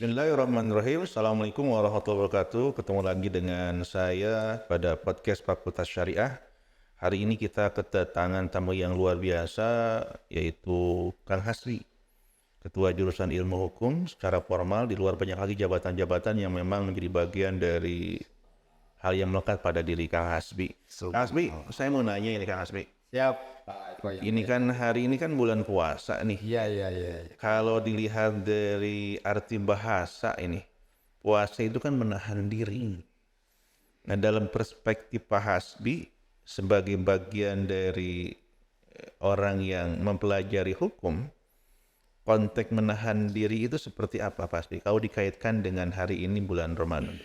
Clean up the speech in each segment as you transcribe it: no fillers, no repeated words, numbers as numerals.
Bismillahirrahmanirrahim. Assalamualaikum warahmatullahi wabarakatuh. Ketemu lagi dengan saya pada podcast Fakultas Syariah. Hari ini kita kedatangan tamu yang luar biasa, yaitu Kang Hasbi, Ketua Jurusan Ilmu Hukum secara formal, di luar banyak lagi jabatan-jabatan yang memang menjadi bagian dari hal yang melekat pada diri Kang Hasbi. Kang Hasbi, saya mau nanya ini Kang Hasbi. Siap, Pak. Ini kan hari ini kan bulan puasa nih. Iya. Kalau dilihat dari arti bahasa ini, puasa itu kan menahan diri. Nah, dalam perspektif Pak Hasbi sebagai bagian dari orang yang mempelajari hukum, konteks menahan diri itu seperti apa Pak Hasbi? Kalau dikaitkan dengan hari ini bulan Ramadan.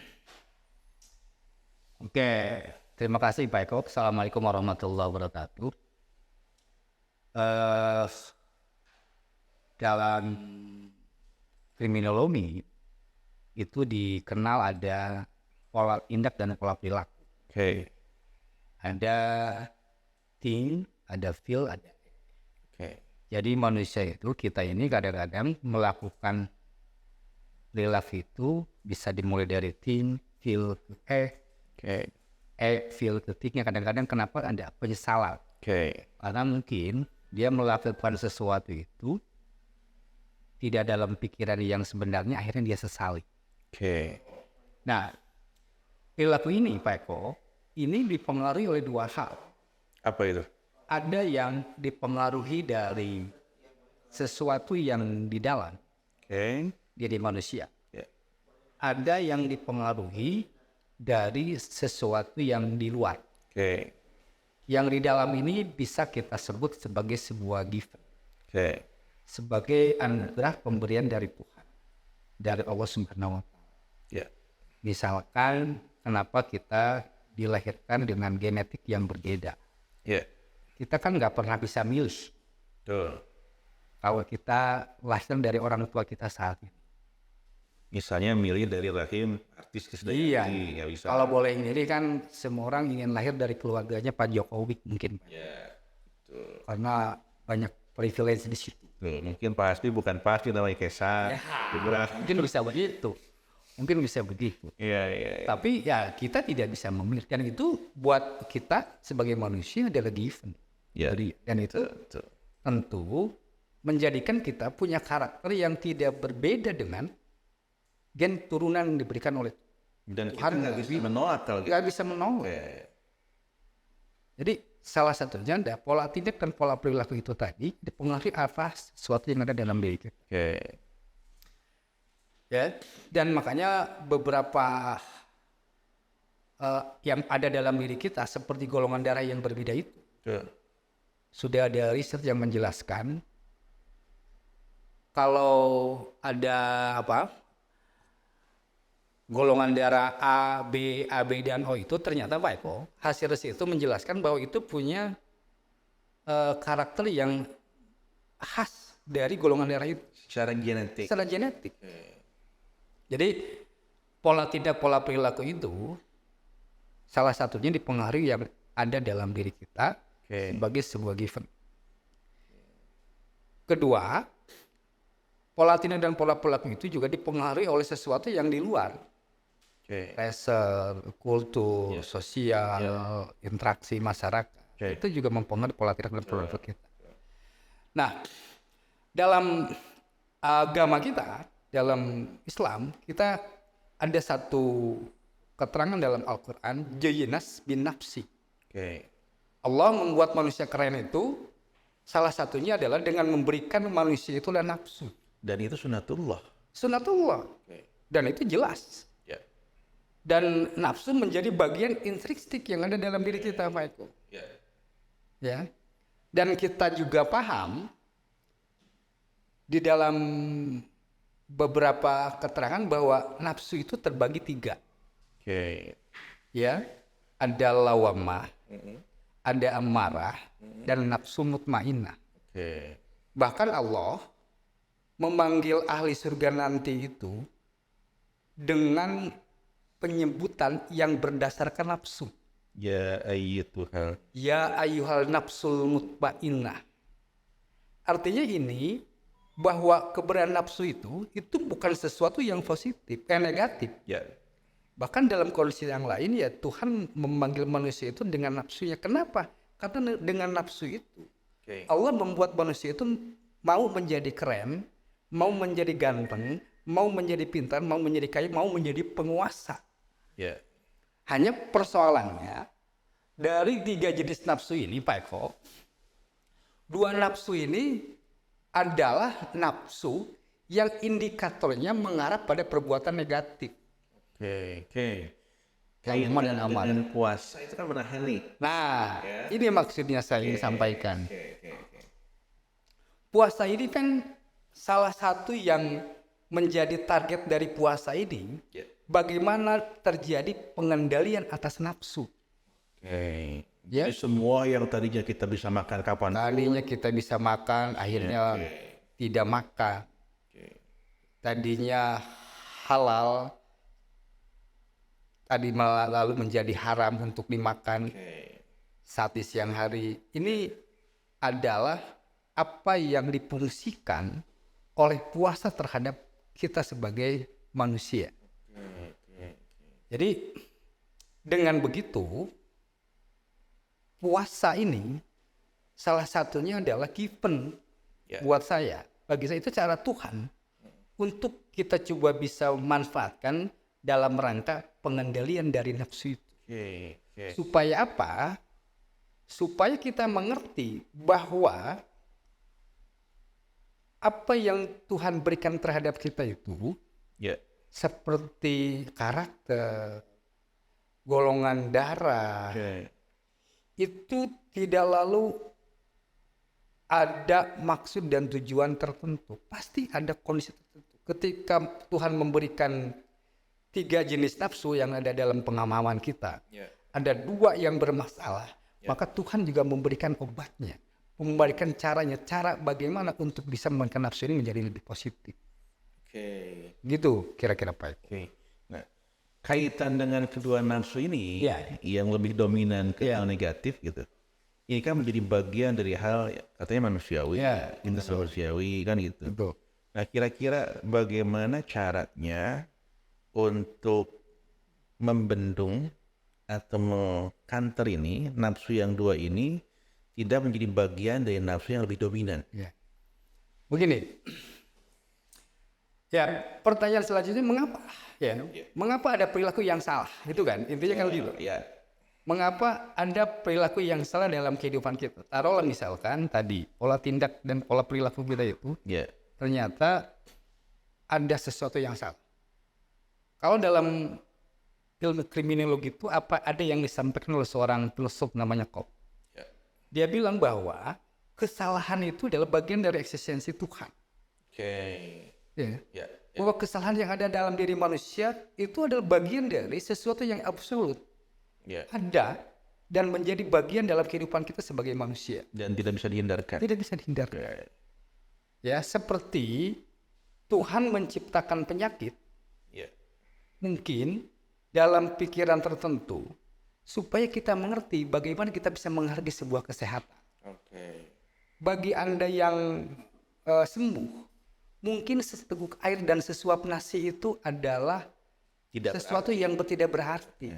Oke, terima kasih Pak Eko. Assalamualaikum warahmatullahi wabarakatuh. Dalam kriminologi itu dikenal ada pola tindak dan pola perilaku. Oke. Ada think, ada feel, ada act. Oke. Jadi manusia itu, kita ini kadang-kadang melakukan perilaku itu bisa dimulai dari think, feel, Oke. feel ketiknya kadang-kadang kenapa ada penyesalan. Oke. Karena mungkin dia melakukan sesuatu itu tidak dalam pikiran yang sebenarnya, akhirnya dia sesali. Oke. Nah, perilaku ini Pak Eko, ini dipengaruhi oleh dua hal. Apa itu? Ada yang dipengaruhi dari sesuatu yang di dalam Oke. diri manusia. Ya. Ada yang dipengaruhi dari sesuatu yang di luar. Oke. Yang di dalam ini bisa kita sebut sebagai sebuah gift. Oke. Sebagai anugerah pemberian dari Tuhan, dari Allah Subhanahu wa Ta'ala. Ya. Misalkan kenapa kita dilahirkan dengan genetik yang berbeda. Ya. Kita kan nggak pernah bisa milih Betul. kalau kita lahir dari orang tua kita saat ini. Misalnya milih dari rahim artis Iya. Krisdayanti, nggak bisa. Kalau boleh ini kan semua orang ingin lahir dari keluarganya Pak Jokowi mungkin. Ya, betul. Karena banyak privilege di situ. Tuh, mungkin pasti bukan pasti namanya Kaisar. Mungkin bisa begitu. Iya. Tapi ya kita tidak bisa memilih, dan itu buat kita sebagai manusia adalah given. Ya. Dan itu Betul. tentu menjadikan kita punya karakter yang tidak berbeda dengan gen turunan yang diberikan oleh Dan kita Tuhan. nggak bisa menolak kalau gitu. Nggak bisa menolak. Ya. Jadi salah satunya ada pola tindak dan pola perilaku itu tadi dipengaruhi atas sesuatu yang ada dalam diri kita. Oke. Ya, dan makanya beberapa yang ada dalam diri kita seperti golongan darah yang berbeda itu, Betul. sudah ada riset yang menjelaskan kalau ada golongan darah A, B, dan O itu ternyata Pak Eko, hasil riset itu menjelaskan bahwa itu punya karakter yang khas dari golongan darah itu Secara genetik. secara genetik. Jadi pola tindak, pola perilaku itu salah satunya dipengaruhi yang ada dalam diri kita sebagai sebuah given. Kedua, pola tindak dan pola perilaku itu juga dipengaruhi oleh sesuatu yang di luar. Pressure, kultur, sosial, interaksi masyarakat. Itu juga mempengaruhi pola tindak dan pola perilaku kita. Nah, dalam agama kita, dalam Islam, kita ada satu keterangan dalam Al-Quran, Jayinas bin Nafsi. Allah membuat manusia keren itu, salah satunya adalah dengan memberikan manusia itulah nafsu. Dan itu sunatullah. Sunatullah. Dan itu jelas. Ya. Dan nafsu menjadi bagian intrinsik yang ada dalam diri kita, Pak Eko. Ya. Dan kita juga paham di dalam beberapa keterangan bahwa nafsu itu terbagi 3. Ya, ada lawamah, ada amarah, dan nafsu mutmainnah. Bahkan Allah memanggil ahli surga nanti itu dengan penyebutan yang berdasarkan nafsu. Ya ayyatuhal. Ya ayyuhal nafsul mutmainnah. Artinya ini bahwa keberadaan nafsu itu bukan sesuatu yang positif, negatif. Ya. Bahkan dalam kondisi yang lain ya Tuhan memanggil manusia itu dengan nafsunya. Kenapa? Karena dengan nafsu itu Allah membuat manusia itu mau menjadi keren, mau menjadi ganteng, mau menjadi pintar, mau menjadi kaya, mau menjadi penguasa. Ya. Hanya persoalannya dari 3 jenis nafsu ini, Pak Eko, 2 nafsu ini adalah nafsu yang indikatornya mengarah pada perbuatan negatif. Oke. Aman dan aman. Dan puasa itu kan menahan nih. Nah, ini maksudnya saya ingin sampaikan. Puasa ini kan salah satu yang menjadi target dari puasa ini, bagaimana terjadi pengendalian atas nafsu. Ya. Ya. Jadi semua yang tadinya kita bisa makan kapan? Tadinya kita bisa makan, akhirnya tidak makan. Tadinya halal, tadi lalu menjadi haram untuk dimakan saat di siang hari. Ini adalah apa yang difungsikan oleh puasa terhadap kita sebagai manusia. Jadi dengan begitu, puasa ini salah satunya adalah given buat saya. Bagi saya itu cara Tuhan untuk kita coba bisa manfaatkan dalam rangka pengendalian dari nafsu itu. Supaya apa? Supaya kita mengerti bahwa apa yang Tuhan berikan terhadap kita itu seperti karakter, golongan darah, itu tidak lalu ada maksud dan tujuan tertentu. Pasti ada kondisi tertentu. Ketika Tuhan memberikan 3 jenis nafsu yang ada dalam pengamaman kita, ada 2 yang bermasalah, maka Tuhan juga memberikan obatnya, memberikan caranya, cara bagaimana untuk bisa memainkan nafsu ini menjadi lebih positif. Gitu kira-kira Pak. Nah, kaitan dengan kedua nafsu ini yang lebih dominan ke yang negatif gitu. Ini kan menjadi bagian dari hal katanya manusiawi, manusiawi kan gitu. Betul. Nah, kira-kira bagaimana caranya untuk membendung atau mengkanter ini nafsu yang 2 ini tidak menjadi bagian dari nafsu yang lebih dominan? Begini. Pertanyaan selanjutnya mengapa? Mengapa ada perilaku yang salah? Itu kan intinya kan gitu. Mengapa ada perilaku yang salah dalam kehidupan kita? Taruhlah misalkan tadi pola tindak dan pola perilaku kita itu ternyata ada sesuatu yang salah. Kalau dalam ilmu kriminologi itu ada yang disampaikan oleh seorang filosof namanya Kopp. Dia bilang bahwa kesalahan itu adalah bagian dari eksistensi Tuhan. Bahwa kesalahan yang ada dalam diri manusia itu adalah bagian dari sesuatu yang absolut. Ada dan menjadi bagian dalam kehidupan kita sebagai manusia. Dan tidak bisa dihindarkan. Tidak bisa dihindarkan. Seperti Tuhan menciptakan penyakit. Mungkin dalam pikiran tertentu supaya kita mengerti bagaimana kita bisa menghargai sebuah kesehatan. Bagi Anda yang sembuh, mungkin seteguk air dan sesuap nasi itu adalah sesuatu yang tidak berarti.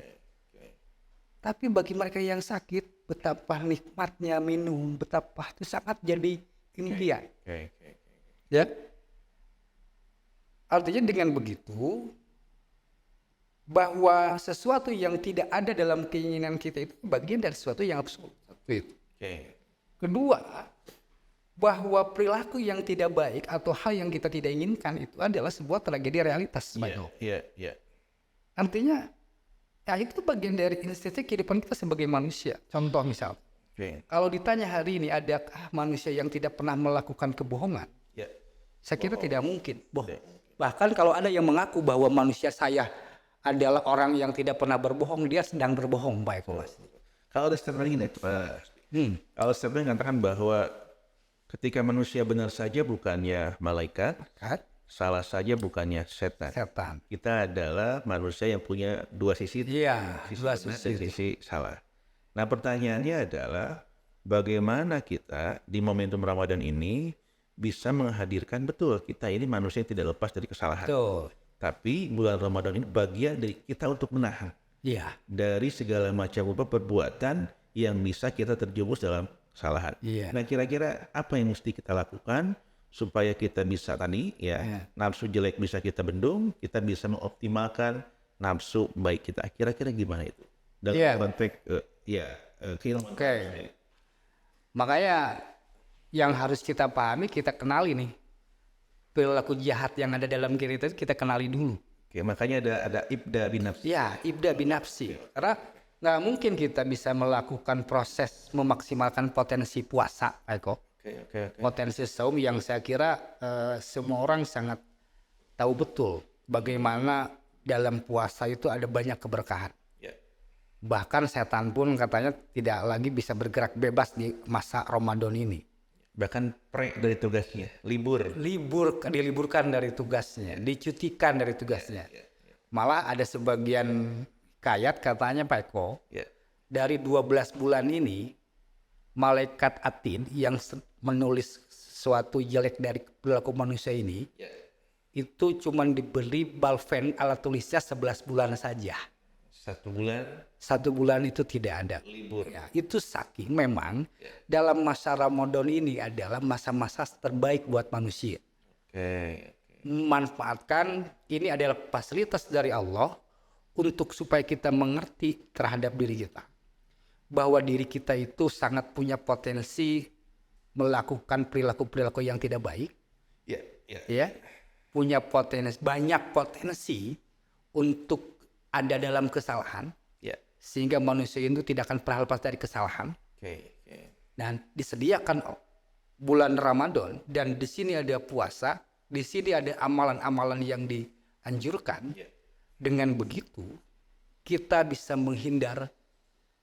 Tapi bagi mereka yang sakit, betapa nikmatnya minum, betapa itu sangat jadi impian. Artinya dengan begitu, bahwa sesuatu yang tidak ada dalam keinginan kita itu bagian dari sesuatu yang absolut. Kedua, bahwa perilaku yang tidak baik atau hal yang kita tidak inginkan itu adalah sebuah tragedi realitas. Artinya, itu bagian dari insting kehidupan kita sebagai manusia. Contoh misal, kalau ditanya hari ini adakah manusia yang tidak pernah melakukan kebohongan? Saya kira tidak mungkin. Bahkan kalau ada yang mengaku bahwa manusia saya adalah orang yang tidak pernah berbohong, dia sedang berbohong, Pak Eko. Kalau ada statement ini, kalau statement mengatakan bahwa ketika manusia benar saja bukannya malaikat, salah saja bukannya setan. Kita adalah manusia yang punya 2 sisi, sisi salah. Nah, pertanyaannya adalah bagaimana kita di momentum Ramadan ini bisa menghadirkan betul kita ini manusia yang tidak lepas dari kesalahan. Betul. Tapi bulan Ramadan ini bagian dari kita untuk menahan Iya. dari segala macam perbuatan yang bisa kita terjerumus dalam kesalahan. Iya. Nah, kira-kira apa yang mesti kita lakukan supaya kita bisa tadi nafsu jelek bisa kita bendung, kita bisa mengoptimalkan nafsu baik kita. Kira-kira gimana itu? Dalam konteks keilmuan. Oke. Makanya yang harus kita pahami, kita kenali nih perilaku jahat yang ada dalam diri kita kenali dulu. Oke, makanya ada ibda bin nafsi. Ya, ibda bin nafsi. Karena nggak mungkin kita bisa melakukan proses memaksimalkan potensi puasa, Eko. Oke. Potensi saum yang saya kira semua orang sangat tahu betul bagaimana dalam puasa itu ada banyak keberkahan. Ya. Bahkan setan pun katanya tidak lagi bisa bergerak bebas di masa Ramadan ini. Bahkan dari tugasnya, diliburkan dari tugasnya, dicutikan dari tugasnya. Malah ada sebagian ayat katanya Pak Eko, dari 12 bulan ini malaikat Atin yang menulis suatu jelek dari perilaku manusia ini itu cuma diberi balpen alat tulisnya 11 bulan saja. 1 bulan? 1 bulan itu tidak ada. Libur. Ya, itu saking memang dalam masa Ramadan ini adalah masa-masa terbaik buat manusia. Oke. Manfaatkan ini adalah fasilitas dari Allah untuk supaya kita mengerti terhadap diri kita. Bahwa diri kita itu sangat punya potensi melakukan perilaku-perilaku yang tidak baik. Ya. Punya banyak potensi untuk ada dalam kesalahan. Sehingga manusia itu tidak akan pernah lepas dari kesalahan. Dan disediakan bulan Ramadan dan di sini ada puasa, di sini ada amalan-amalan yang dianjurkan. Dengan begitu kita bisa menghindar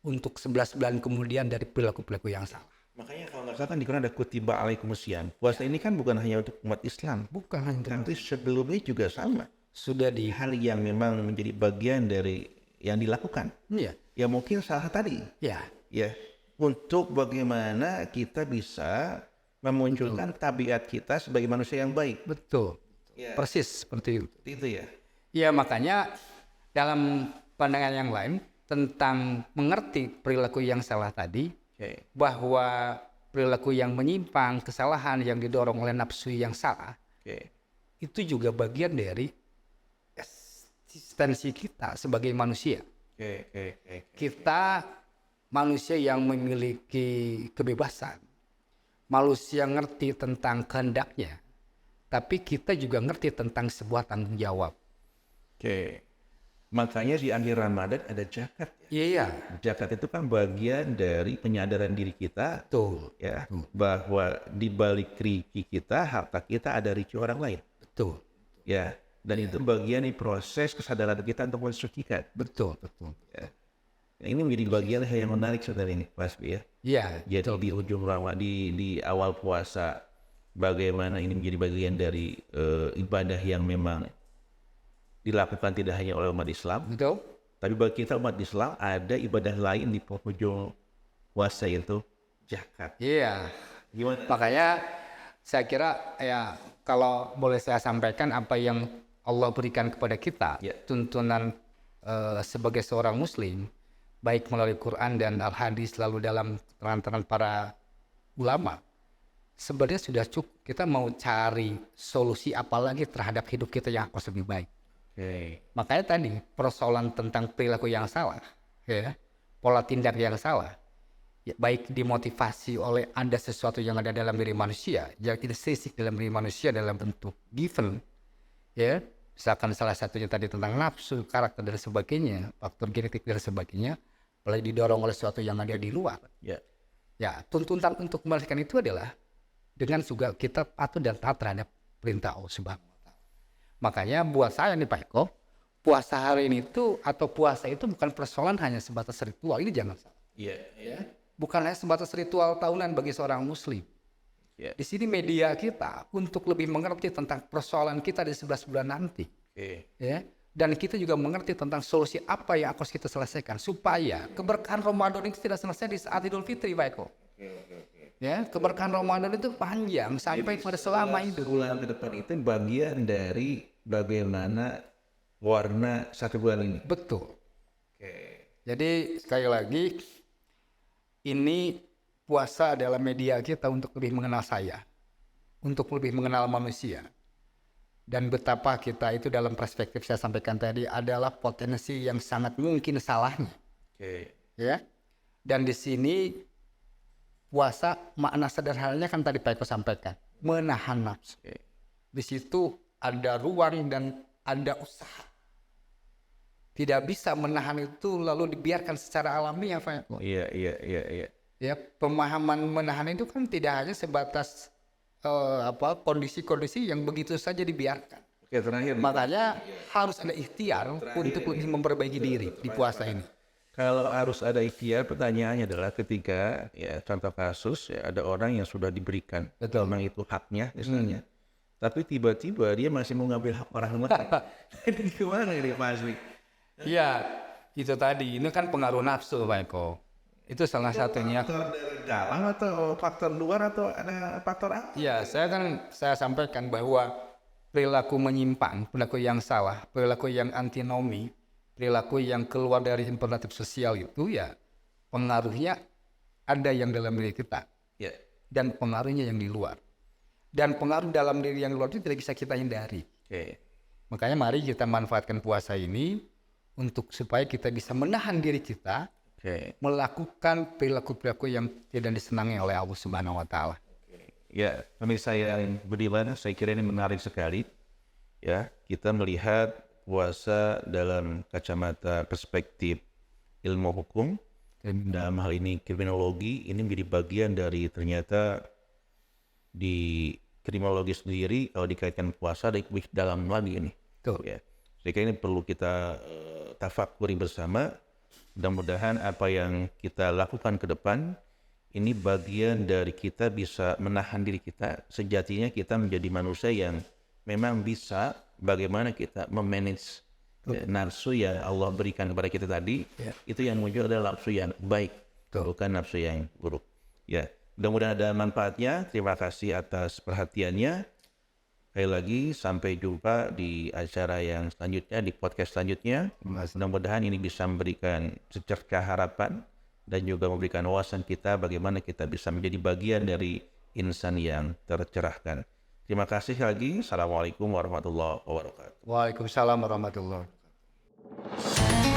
untuk 11 bulan kemudian dari perilaku-perilaku yang salah. Makanya kalau nggak salah kan di Quran ada kutiba alaikumusiyam. Puasa ini kan bukan hanya untuk umat Islam. Bukan hanya untuk tapi sebelumnya juga sama. Sudah di hal yang memang menjadi bagian dari yang dilakukan. Ya mungkin salah tadi. Ya. Untuk bagaimana kita bisa memunculkan tabiat kita sebagai manusia yang baik. Betul. Persis seperti itu. Itu ya. Ya makanya dalam pandangan yang lain tentang mengerti perilaku yang salah tadi, bahwa perilaku yang menyimpang, kesalahan yang didorong oleh nafsu yang salah, itu juga bagian dari eksistensi kita sebagai manusia. Kita manusia yang memiliki kebebasan, manusia ngerti tentang kehendaknya, tapi kita juga ngerti tentang sebuah tanggung jawab. Makanya di akhir Ramadan ada zakat. Iya. Zakat itu kan bagian dari penyadaran diri kita. Betul. Bahwa di balik riki kita, harta kita ada riki orang lain. Betul. Dan itu bagian dari proses kesadaran kita untuk mensucikan. Betul. Ini menjadi bagian yang menarik saudara ini, Mas Bi. Jadi di ujung Ramadan, di awal puasa, bagaimana ini menjadi bagian dari ibadah yang memang dilakukan tidak hanya oleh umat Islam. Betul. Tapi bagi kita umat Islam ada ibadah lain di penghujung puasa itu zakat. Gimana? Makanya saya kira kalau boleh saya sampaikan apa yang Allah berikan kepada kita, tuntunan sebagai seorang muslim, baik melalui Quran dan Al-Hadis lalu dalam terang-terangan para ulama, sebenarnya sudah cukup. Kita mau cari solusi apa lagi terhadap hidup kita yang harus lebih baik. Makanya tadi persoalan tentang perilaku yang salah, pola tindak yang salah, baik dimotivasi oleh ada sesuatu yang ada dalam diri manusia, yang tidak sisik dalam diri manusia dalam bentuk given, misalkan salah satunya tadi tentang nafsu, karakter dan sebagainya, faktor genetik dan sebagainya, mulai didorong oleh sesuatu yang ada di luar. Tuntutan untuk membalaskan itu adalah dengan juga kita patuh dan taat terhadap perintah Allah Subhanahu wa Ta'ala. Makanya buat saya nih Pak Eko, puasa hari ini itu atau puasa itu bukan persoalan hanya sebatas ritual, ini jangan salah. Bukan hanya sebatas ritual tahunan bagi seorang muslim. Di sini media kita untuk lebih mengerti tentang persoalan kita di 11 bulan nanti. Dan kita juga mengerti tentang solusi apa yang harus kita selesaikan supaya keberkahan Ramadan ini tidak selesai di saat Idul Fitri, Pak Eko. Ya, keberkahan Ramadan itu panjang sampai pada selama itu. Bulan ke depan itu bagian dari bagaimana warna satu bulan ini. Betul. Oke. Jadi sekali lagi, ini puasa adalah media kita untuk lebih mengenal saya, untuk lebih mengenal manusia. Dan betapa kita itu dalam perspektif saya sampaikan tadi adalah potensi yang sangat mungkin salahnya. Oke. Ya. Dan di sini puasa makna sederhananya kan tadi Pak Eko sampaikan, menahan nafsu. Oke. Di situ ada ruang dan ada usaha. Tidak bisa menahan itu lalu dibiarkan secara alami ya Pak Eko. Iya. Ya, pemahaman menahan itu kan tidak hanya sebatas kondisi-kondisi yang begitu saja dibiarkan. Oke, terakhir. Makanya harus ada ikhtiar untuk lebih memperbaiki diri di puasa ini. Kalau harus ada ikhtiar, pertanyaannya adalah ketika ya contoh kasus ya ada orang yang sudah diberikan, Betul. memang itu haknya misalnya, tapi tiba-tiba dia masih mau ngambil hak orang lain. Ini gimana ini Pak Asli? Iya, itu tadi. Ini kan pengaruh nafsu Pak Eko. Itu salah satunya. Faktor dari dalam atau faktor luar atau ada faktor apa? Ya, saya sampaikan bahwa perilaku menyimpang, perilaku yang salah, perilaku yang antinomi, perilaku yang keluar dari imperatif sosial itu ya pengaruhnya ada yang dalam diri kita Ya. dan pengaruhnya yang di luar. Dan pengaruh dalam diri yang luar itu tidak bisa kita hindari. Oke. Makanya mari kita manfaatkan puasa ini untuk supaya kita bisa menahan diri kita Oke. melakukan perilaku-perilaku yang tidak disenangi oleh Allah Subhanahu wa taala. Ya, pemirsa yang beriman, saya kira ini menarik sekali. Ya, kita melihat puasa dalam kacamata perspektif ilmu hukum, dalam hal ini kriminologi, ini menjadi bagian dari ternyata di kriminologi sendiri kalau dikaitkan puasa lebih dalam lagi ini. Tuh. Ya, saya kira ini perlu kita tafakuri bersama. Mudah-mudahan apa yang kita lakukan ke depan ini bagian dari kita bisa menahan diri kita. Sejatinya kita menjadi manusia yang memang bisa bagaimana kita memanage nafsu yang Allah berikan kepada kita tadi. Itu yang muncul adalah nafsu yang baik, bukan nafsu yang buruk. Ya, mudah-mudahan ada manfaatnya. Terima kasih atas perhatiannya. Sekali lagi, sampai jumpa di acara yang selanjutnya, di podcast selanjutnya. Mudah-mudahan ini bisa memberikan secercah harapan dan juga memberikan wawasan kita bagaimana kita bisa menjadi bagian dari insan yang tercerahkan. Terima kasih lagi. Assalamualaikum warahmatullahi wabarakatuh. Waalaikumsalam warahmatullahi wabarakatuh.